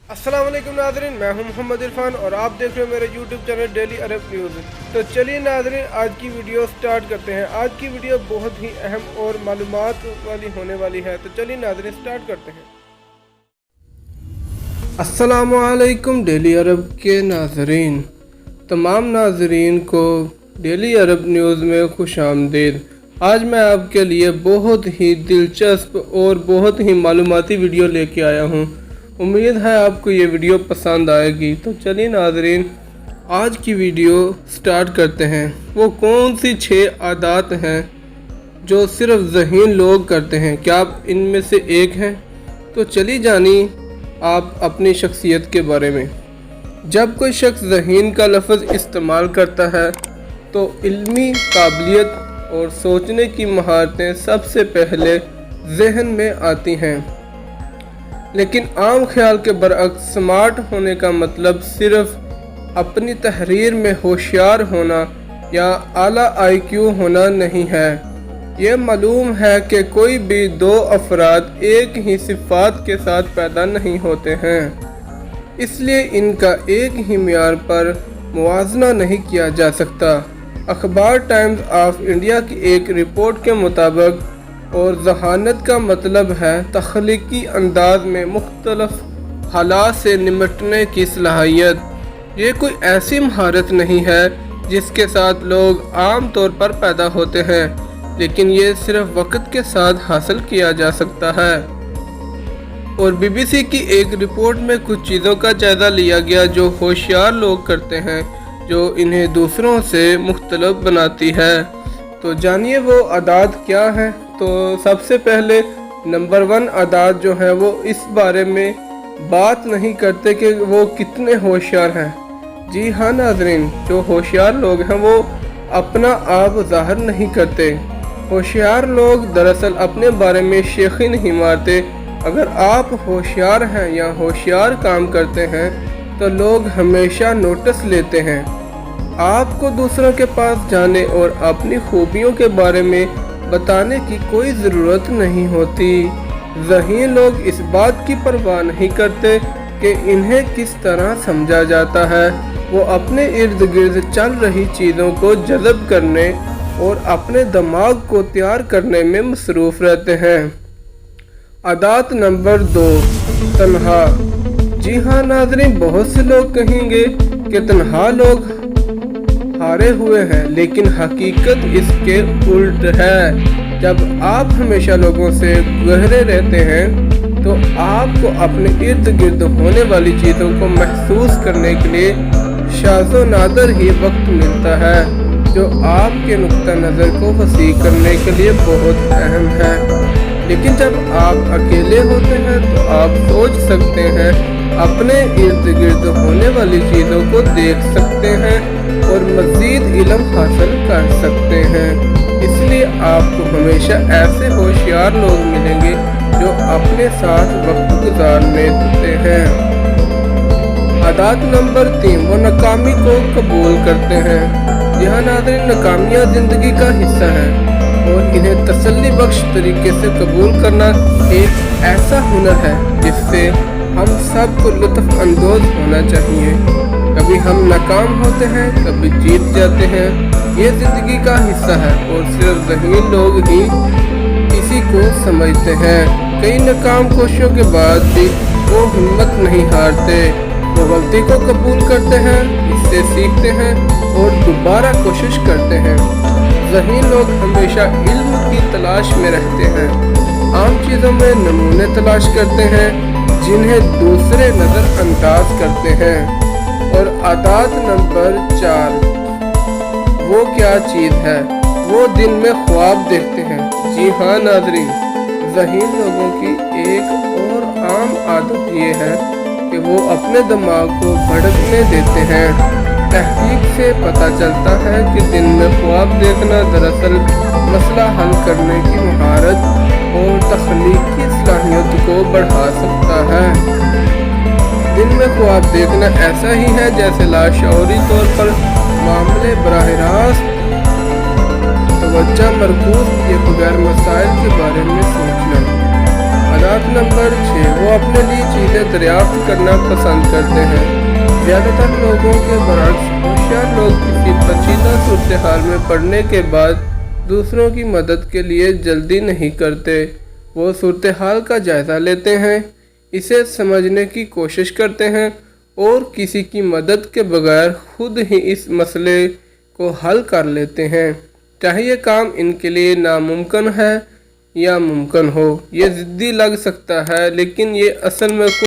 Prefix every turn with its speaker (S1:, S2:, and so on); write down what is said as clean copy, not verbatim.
S1: السلام علیکم ناظرین، میں ہوں محمد عرفان اور آپ دیکھ رہے ہیں میرے یوٹیوب چینل ڈیلی عرب نیوز۔ تو چلیے ناظرین، آج کی ویڈیو سٹارٹ کرتے ہیں۔ آج کی ویڈیو بہت ہی اہم اور معلومات والی ہونے والی ہے، تو چلیے ناظرین سٹارٹ کرتے ہیں۔ السلام علیکم ڈیلی عرب کے ناظرین، تمام ناظرین کو ڈیلی عرب نیوز میں خوش آمدید۔ آج میں آپ کے لیے بہت ہی دلچسپ اور بہت ہی معلوماتی ویڈیو لے کے آیا ہوں۔ امید ہے آپ کو یہ ویڈیو پسند آئے گی۔ تو چلیے ناظرین آج کی ویڈیو سٹارٹ کرتے ہیں۔ وہ کون سی 6 عادات ہیں جو صرف ذہین لوگ کرتے ہیں؟ کیا آپ ان میں سے ایک ہیں؟ تو چلیے جانیں آپ اپنی شخصیت کے بارے میں۔ جب کوئی شخص ذہین کا لفظ استعمال کرتا ہے تو علمی قابلیت اور سوچنے کی مہارتیں سب سے پہلے ذہن میں آتی ہیں، لیکن عام خیال کے برعکس سمارٹ ہونے کا مطلب صرف اپنی تحریر میں ہوشیار ہونا یا اعلیٰ IQ ہونا نہیں ہے۔ یہ معلوم ہے کہ کوئی بھی 2 افراد ایک ہی صفات کے ساتھ پیدا نہیں ہوتے ہیں، اس لیے ان کا ایک ہی معیار پر موازنہ نہیں کیا جا سکتا۔ اخبار ٹائمز آف انڈیا کی ایک رپورٹ کے مطابق اور ذہانت کا مطلب ہے تخلیقی انداز میں مختلف حالات سے نمٹنے کی صلاحیت۔ یہ کوئی ایسی مہارت نہیں ہے جس کے ساتھ لوگ عام طور پر پیدا ہوتے ہیں، لیکن یہ صرف وقت کے ساتھ حاصل کیا جا سکتا ہے۔ اور BBC کی ایک رپورٹ میں کچھ چیزوں کا جائزہ لیا گیا جو ہوشیار لوگ کرتے ہیں، جو انہیں دوسروں سے مختلف بناتی ہے۔ تو جانیے وہ عادات کیا ہیں۔ تو سب سے پہلے نمبر 1 عادات جو ہیں وہ اس بارے میں بات نہیں کرتے کہ وہ کتنے ہوشیار ہیں۔ جی ہاں ناظرین، جو ہوشیار لوگ ہیں وہ اپنا آپ ظاہر نہیں کرتے۔ ہوشیار لوگ دراصل اپنے بارے میں شیخی نہیں مارتے۔ اگر آپ ہوشیار ہیں یا ہوشیار کام کرتے ہیں تو لوگ ہمیشہ نوٹس لیتے ہیں۔ آپ کو دوسروں کے پاس جانے اور اپنی خوبیوں کے بارے میں بتانے کی کوئی ضرورت نہیں ہوتی۔ ذہین لوگ اس بات کی پرواہ نہیں کرتے کہ انہیں کس طرح سمجھا جاتا ہے۔ وہ اپنے ارد گرد چل رہی چیزوں کو جذب کرنے اور اپنے دماغ کو تیار کرنے میں مصروف رہتے ہیں۔ عادات نمبر 2 تنہا۔ جی ہاں ناظرین، بہت سے لوگ کہیں گے کہ تنہا لوگ ہارے ہوئے ہیں، لیکن حقیقت اس کے الٹ ہے۔ جب آپ ہمیشہ لوگوں سے گہرے رہتے ہیں تو آپ کو اپنے ارد گرد ہونے والی چیزوں کو محسوس کرنے کے لیے شاذ و نادر ہی وقت ملتا ہے، جو آپ کے نقطہ نظر کو وسیع کرنے کے لیے بہت اہم ہے۔ لیکن جب آپ اکیلے ہوتے ہیں تو آپ سوچ سکتے ہیں، اپنے ارد گرد ہونے والی چیزوں کو دیکھ سکتے ہیں اور مزید علم حاصل کر سکتے ہیں۔ اس لیے آپ کو ہمیشہ ایسے ہوشیار لوگ ملیں گے جو اپنے ساتھ وقت گزارنے دیتے ہیں۔ عادات نمبر 3 وہ ناکامی کو قبول کرتے ہیں۔ یہاں ناظرین، ناکامیاں زندگی کا حصہ ہیں اور انہیں تسلی بخش طریقے سے قبول کرنا ایک ایسا ہنر ہے جس سے ہم سب کو لطف اندوز ہونا چاہیے۔ کبھی ہم ناکام ہوتے ہیں، کبھی جیت جاتے ہیں، یہ زندگی کا حصہ ہے اور صرف ذہین لوگ ہی اسی کو سمجھتے ہیں۔ کئی ناکام کوششوں کے بعد بھی وہ ہمت نہیں ہارتے، وہ غلطی کو قبول کرتے ہیں، اس سے سیکھتے ہیں اور دوبارہ کوشش کرتے ہیں۔ ذہین لوگ ہمیشہ علم کی تلاش میں رہتے ہیں، عام چیزوں میں نمونے تلاش کرتے ہیں جنہیں دوسرے نظر انداز کرتے ہیں۔ اور عادات نمبر 4 وہ کیا چیز ہے؟ وہ دن میں خواب دیکھتے ہیں۔ جی ہاں ناظرین، ذہین لوگوں کی ایک اور عام عادت یہ ہے کہ وہ اپنے دماغ کو بھڑکنے دیتے ہیں۔ تحقیق سے پتہ چلتا ہے کہ دن میں خواب دیکھنا دراصل مسئلہ حل کرنے کی مہارت اور تخلیقی صلاحیت کو بڑھا سکتا ہے۔ دن میں خواب دیکھنا ایسا ہی ہے جیسے لاشعوری طور پر معاملے براہ راست توجہ مرکوز کیے بغیر مسائل کے بارے میں سوچنا۔ عادات نمبر 6، وہ اپنے لیے چیزیں دریافت کرنا پسند کرتے ہیں۔ زیادہ تر لوگوں کے برعکس، ہوشیار لوگ کسی پیچیدہ صورتحال میں پڑنے کے بعد دوسروں کی مدد کے لیے جلدی نہیں کرتے۔ وہ صورتحال کا جائزہ لیتے ہیں، اسے سمجھنے کی کوشش کرتے ہیں اور کسی کی مدد کے بغیر خود ہی اس مسئلے کو حل کر لیتے ہیں، چاہے یہ کام ان کے لیے ناممکن ہے یا ممکن ہو۔ یہ ضدی لگ سکتا ہے، لیکن یہ اصل میں